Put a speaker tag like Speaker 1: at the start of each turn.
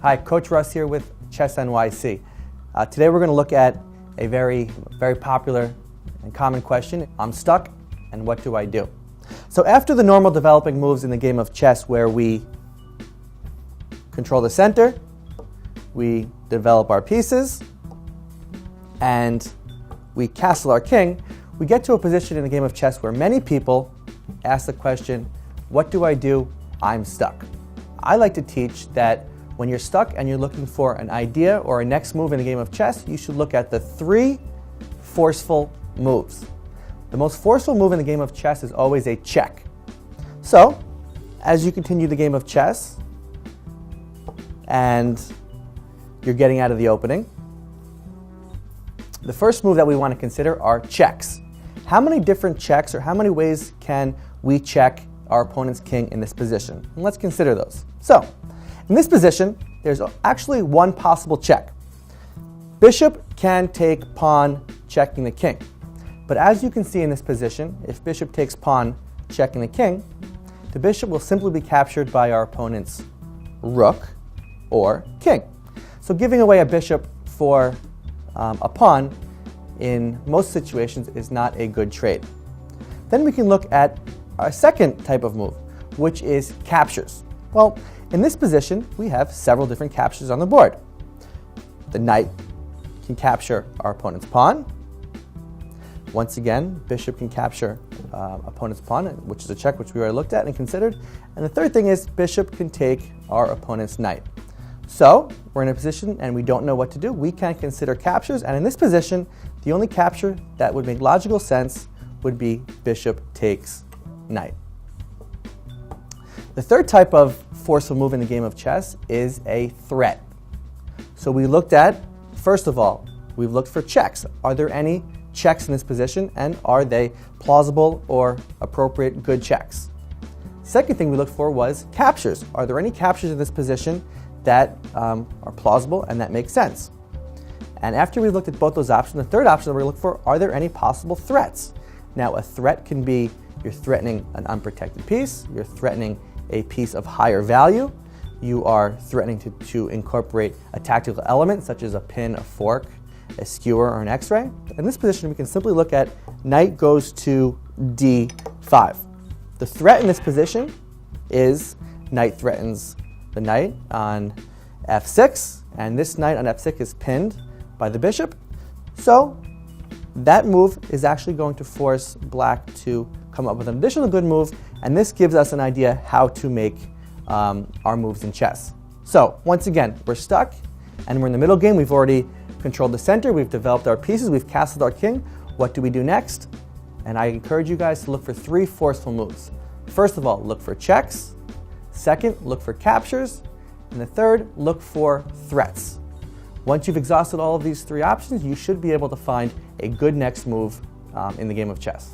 Speaker 1: Hi, Coach Russ here with Chess NYC. Today we're going to look at a very popular and common question. I'm stuck, and what do I do? So after the normal developing moves in the game of chess where we control the center, we develop our pieces, and we castle our king, we get to a position in the game of chess where many people ask the question, what do I do? I'm stuck. I like to teach that when you're stuck and you're looking for an idea or a next move in the game of chess, you should look at the 3 forceful moves. The most forceful move in the game of chess is always a check. So, as you continue the game of chess and you're getting out of the opening, the first move that we want to consider are checks. How many different checks or how many ways can we check our opponent's king in this position? And let's consider those. So, in this position, there's actually one possible check. Bishop can take pawn checking the king. But as you can see in this position, if bishop takes pawn checking the king, the bishop will simply be captured by our opponent's rook or king. So giving away a bishop for a pawn in most situations is not a good trade. Then we can look at our second type of move, which is captures. Well, in this position, we have several different captures on the board. The knight can capture our opponent's pawn. Once again, bishop can capture opponent's pawn, which is a check which we already looked at and considered. And the third thing is bishop can take our opponent's knight. So we're in a position and we don't know what to do. We can consider captures, and in this position, the only capture that would make logical sense would be bishop takes knight. The third type of forceful move in the game of chess is a threat. So we looked at, first of all, we've looked for checks. Are there any checks in this position, and are they plausible or appropriate good checks? Second thing we looked for was captures. Are there any captures in this position that are plausible and that make sense? And after we looked at both those options, the third option that we're going to look for, are there any possible threats? Now, a threat can be you're threatening an unprotected piece, you're threatening a piece of higher value, you are threatening to incorporate a tactical element such as a pin, a fork, a skewer, or an x-ray. In this position, we can simply look at knight goes to d5. The threat in this position is knight threatens the knight on f6, and this knight on f6 is pinned by the bishop. So that move is actually going to force black to come up with an additional good move, and this gives us an idea how to make our moves in chess. So once again, we're stuck and we're in the middle game. We've already controlled the center, we've developed our pieces, we've castled our king. What do we do next? And I encourage you guys to look for 3 forceful moves. First of all, look for checks. Second, look for captures. And the third, look for threats. Once you've exhausted all of these 3 options, you should be able to find a good next move in the game of chess.